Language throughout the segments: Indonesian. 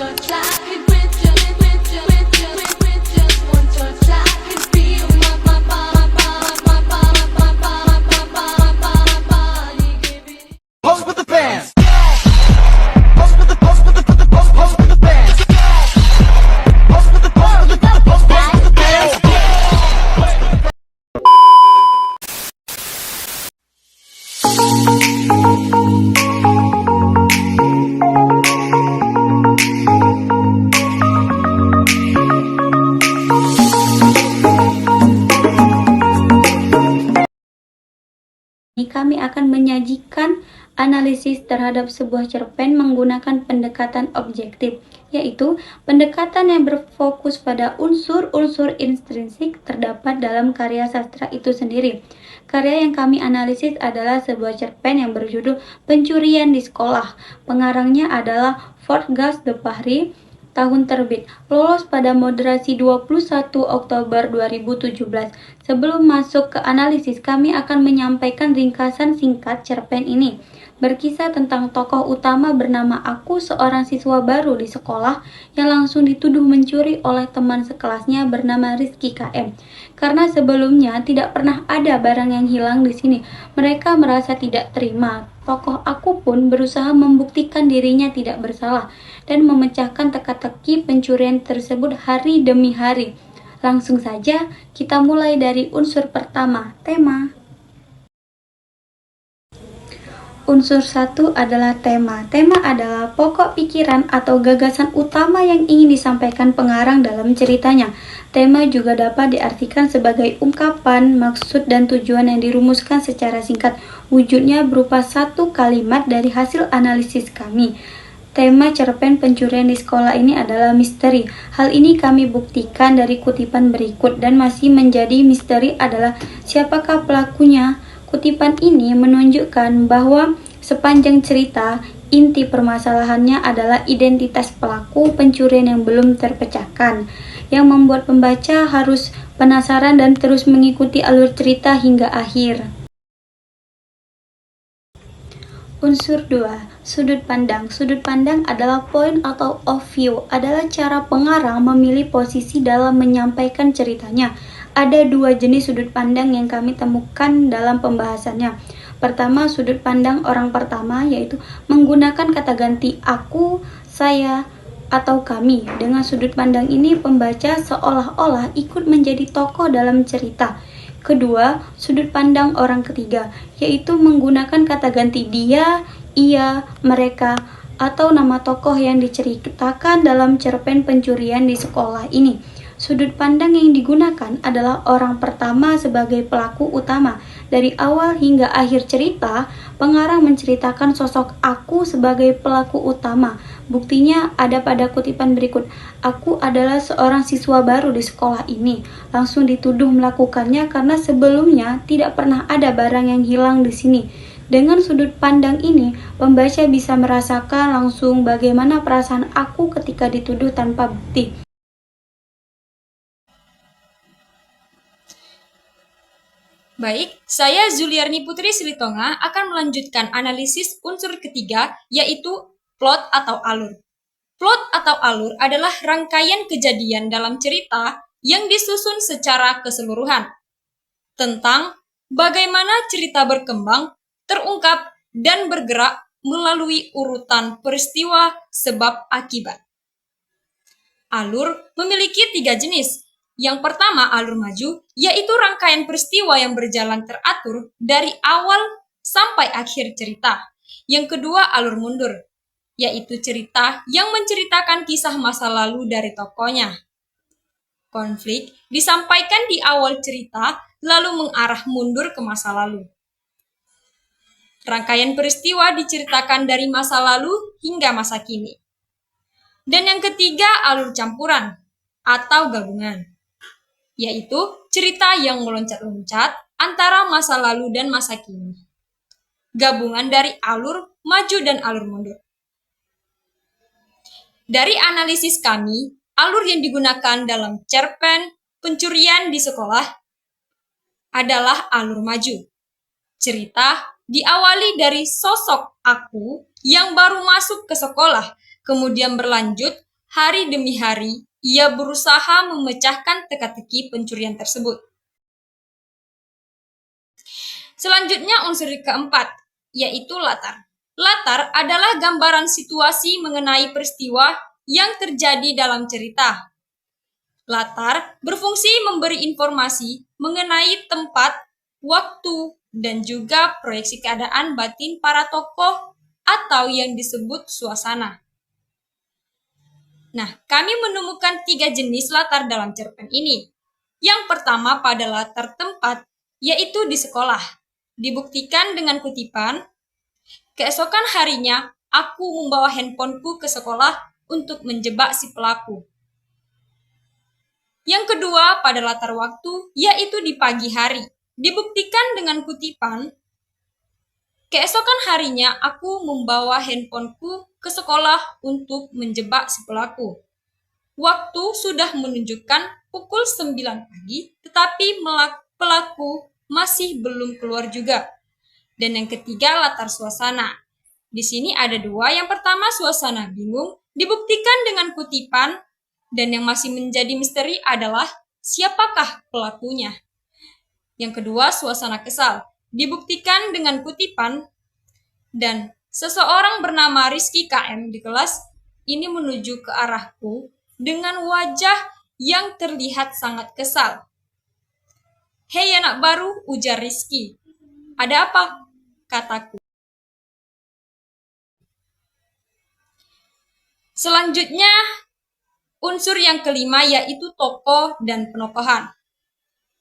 touch, I could with just one touch, I could feel my body giving. Pose with the fans. Pose with the pose with the pose with the fans. Pose with the pose with the pose with the fans. Ini kami akan menyajikan analisis terhadap sebuah cerpen menggunakan pendekatan objektif, yaitu pendekatan yang berfokus pada unsur-unsur intrinsik terdapat dalam karya sastra itu sendiri. Karya yang kami analisis adalah sebuah cerpen yang berjudul Pencurian di Sekolah. Pengarangnya adalah Forgas de Paris, tahun terbit, lolos pada moderasi 21 Oktober 2017. Sebelum masuk ke analisis, kami akan menyampaikan ringkasan singkat cerpen ini. Berkisah tentang tokoh utama bernama Aku, seorang siswa baru di sekolah yang langsung dituduh mencuri oleh teman sekelasnya bernama Rizky KM. Karena sebelumnya tidak pernah ada barang yang hilang di sini, mereka merasa tidak terima. Tokoh Aku pun berusaha membuktikan dirinya tidak bersalah dan memecahkan teka-teki pencurian tersebut hari demi hari. Langsung saja kita mulai dari unsur pertama, tema. Unsur 1 adalah tema. Tema adalah pokok pikiran atau gagasan utama yang ingin disampaikan pengarang dalam ceritanya. Tema juga dapat diartikan sebagai ungkapan, maksud, dan tujuan yang dirumuskan secara singkat. Wujudnya berupa satu kalimat dari hasil analisis kami. Tema cerpen Pencurian di Sekolah ini adalah misteri. Hal ini kami buktikan dari kutipan berikut dan masih menjadi misteri adalah siapakah pelakunya. Kutipan ini menunjukkan bahwa sepanjang cerita, inti permasalahannya adalah identitas pelaku pencurian yang belum terpecahkan, yang membuat pembaca harus penasaran dan terus mengikuti alur cerita hingga akhir. Unsur 2, sudut pandang. Sudut pandang adalah point atau of view, adalah cara pengarang memilih posisi dalam menyampaikan ceritanya. Ada dua jenis sudut pandang yang kami temukan dalam pembahasannya. Pertama, sudut pandang orang pertama, yaitu menggunakan kata ganti aku, saya, atau kami. Dengan sudut pandang ini, pembaca seolah-olah ikut menjadi tokoh dalam cerita. Kedua, sudut pandang orang ketiga, yaitu menggunakan kata ganti dia, ia, mereka, atau nama tokoh yang diceritakan dalam cerpen Pencurian di Sekolah ini. Sudut pandang yang digunakan adalah orang pertama sebagai pelaku utama. Dari awal hingga akhir cerita, pengarang menceritakan sosok Aku sebagai pelaku utama. Buktinya ada pada kutipan berikut. Aku adalah seorang siswa baru di sekolah ini. Langsung dituduh melakukannya karena sebelumnya tidak pernah ada barang yang hilang di sini. Dengan sudut pandang ini, pembaca bisa merasakan langsung bagaimana perasaan Aku ketika dituduh tanpa bukti. Baik, saya Zuliarni Putri Silitonga akan melanjutkan analisis unsur ketiga, yaitu plot atau alur. Plot atau alur adalah rangkaian kejadian dalam cerita yang disusun secara keseluruhan tentang bagaimana cerita berkembang, terungkap, dan bergerak melalui urutan peristiwa sebab akibat. Alur memiliki 3 jenis. Yang pertama, alur maju, yaitu rangkaian peristiwa yang berjalan teratur dari awal sampai akhir cerita. Yang kedua, alur mundur, yaitu cerita yang menceritakan kisah masa lalu dari tokohnya. Konflik disampaikan di awal cerita, lalu mengarah mundur ke masa lalu. Rangkaian peristiwa diceritakan dari masa lalu hingga masa kini. Dan yang ketiga, alur campuran atau gabungan, yaitu cerita yang meloncat-loncat antara masa lalu dan masa kini. Gabungan dari alur maju dan alur mundur. Dari analisis kami, alur yang digunakan dalam cerpen Pencurian di Sekolah adalah alur maju. Cerita diawali dari sosok Aku yang baru masuk ke sekolah, kemudian berlanjut hari demi hari, ia berusaha memecahkan teka-teki pencurian tersebut. Selanjutnya unsur keempat, yaitu latar. Latar adalah gambaran situasi mengenai peristiwa yang terjadi dalam cerita. Latar berfungsi memberi informasi mengenai tempat, waktu, dan juga proyeksi keadaan batin para tokoh atau yang disebut suasana. Nah, kami menemukan 3 jenis latar dalam cerpen ini. Yang pertama pada latar tempat, yaitu di sekolah. Dibuktikan dengan kutipan, keesokan harinya aku membawa handphoneku ke sekolah untuk menjebak si pelaku. Yang kedua pada latar waktu, yaitu di pagi hari. Dibuktikan dengan kutipan, keesokan harinya aku membawa handphoneku ke sekolah untuk menjebak si pelaku. Waktu sudah menunjukkan pukul 9 pagi, tetapi pelaku masih belum keluar juga. Dan yang ketiga latar suasana. Di sini ada 2. Yang pertama suasana bingung, dibuktikan dengan kutipan, dan yang masih menjadi misteri adalah siapakah pelakunya. Yang kedua suasana kesal, dibuktikan dengan kutipan, dan seseorang bernama Rizky KM di kelas ini menuju ke arahku dengan wajah yang terlihat sangat kesal. "Hei anak baru," ujar Rizky. "Ada apa?" kataku. Selanjutnya, unsur yang kelima yaitu tokoh dan penokohan.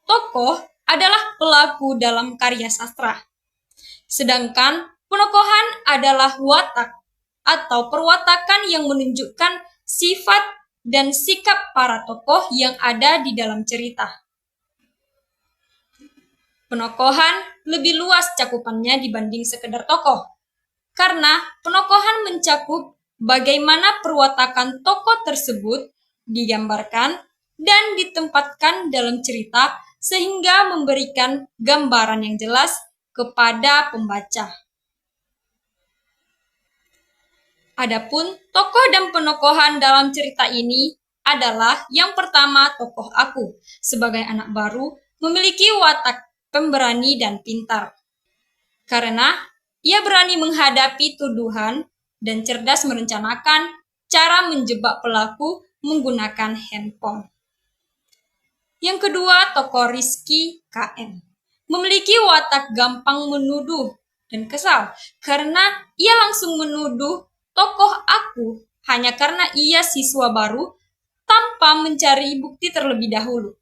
Tokoh adalah pelaku dalam karya sastra. Sedangkan penokohan adalah watak atau perwatakan yang menunjukkan sifat dan sikap para tokoh yang ada di dalam cerita. Penokohan lebih luas cakupannya dibanding sekedar tokoh, karena penokohan mencakup bagaimana perwatakan tokoh tersebut digambarkan dan ditempatkan dalam cerita sehingga memberikan gambaran yang jelas kepada pembaca. Adapun tokoh dan penokohan dalam cerita ini adalah yang pertama tokoh aku sebagai anak baru memiliki watak pemberani dan pintar. Karena ia berani menghadapi tuduhan dan cerdas merencanakan cara menjebak pelaku menggunakan handphone. Yang kedua, tokoh Rizky KM memiliki watak gampang menuduh dan kesal karena ia langsung menuduh tokoh aku hanya karena ia siswa baru tanpa mencari bukti terlebih dahulu.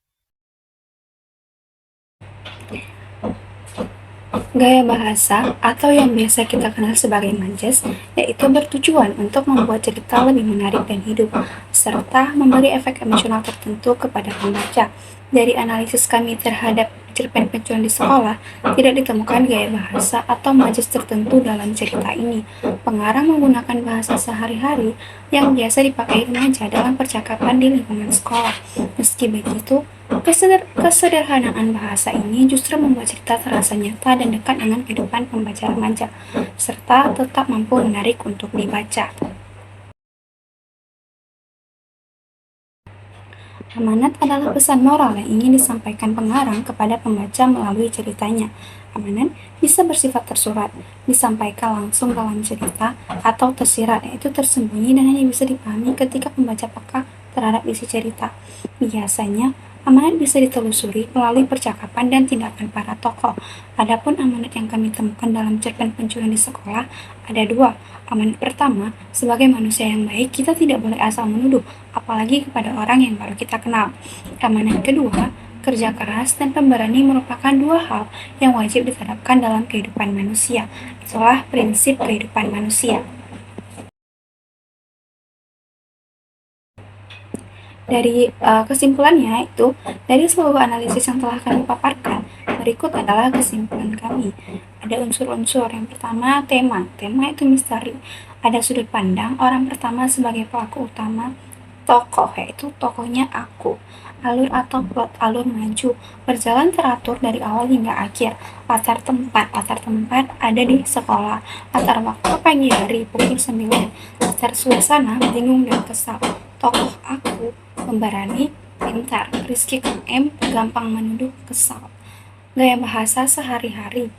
Gaya bahasa atau yang biasa kita kenal sebagai majas, yaitu bertujuan untuk membuat cerita lebih menarik dan hidup, serta memberi efek emosional tertentu kepada pembaca. Dari analisis kami terhadap cerpen pencurian di sekolah, tidak ditemukan gaya bahasa atau majas tertentu dalam cerita ini. Pengarang menggunakan bahasa sehari-hari yang biasa dipakai remaja dalam percakapan di lingkungan sekolah. Meski begitu, kesederhanaan bahasa ini justru membuat cerita terasa nyata dan dekat dengan kehidupan pembaca remaja, serta tetap mampu menarik untuk dibaca. Amanat adalah pesan moral yang ingin disampaikan pengarang kepada pembaca melalui ceritanya. Amanat bisa bersifat tersurat, disampaikan langsung dalam cerita, atau tersirat, yaitu tersembunyi dan hanya bisa dipahami ketika pembaca peka terhadap isi cerita. Biasanya, amanat bisa ditelusuri melalui percakapan dan tindakan para tokoh. Adapun amanat yang kami temukan dalam cerpen pencurian di sekolah ada 2. Amanat pertama, sebagai manusia yang baik, kita tidak boleh asal menuduh, apalagi kepada orang yang baru kita kenal. Amanat kedua, kerja keras dan pemberani merupakan 2 hal yang wajib diterapkan dalam kehidupan manusia. Itulah prinsip kehidupan manusia. Dari kesimpulannya itu, dari seluruh analisis yang telah kami paparkan, berikut adalah kesimpulan kami. Ada unsur-unsur. Yang pertama, tema. Tema itu misteri. Ada sudut pandang orang pertama sebagai pelaku utama, tokoh, yaitu tokohnya aku. Alur atau plot, alur maju, berjalan teratur dari awal hingga akhir. Latar tempat ada di sekolah. Latar waktu pagi hari pukul 9. Latar suasana bingung dan kesal. Tokoh aku pemberani, pintar. Rizky Kang M gampang menuduh, kesal. Gaya bahasa sehari-hari.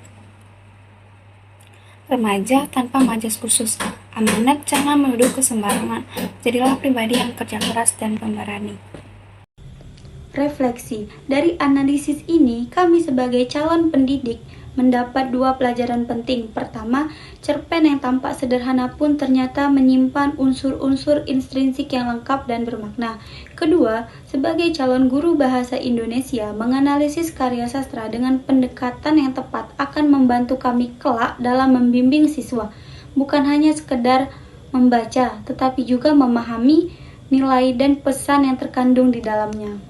Remaja tanpa majas khusus. Amanat, jangan menuduh kesembarangan. Jadilah pribadi yang kerja keras dan pemberani. Refleksi. Dari analisis ini, kami sebagai calon pendidik mendapat dua pelajaran penting. Pertama, cerpen yang tampak sederhana pun ternyata menyimpan unsur-unsur intrinsik yang lengkap dan bermakna. Kedua, sebagai calon guru bahasa Indonesia, menganalisis karya sastra dengan pendekatan yang tepat akan membantu kami kelak dalam membimbing siswa. Bukan hanya sekedar membaca, tetapi juga memahami nilai dan pesan yang terkandung di dalamnya.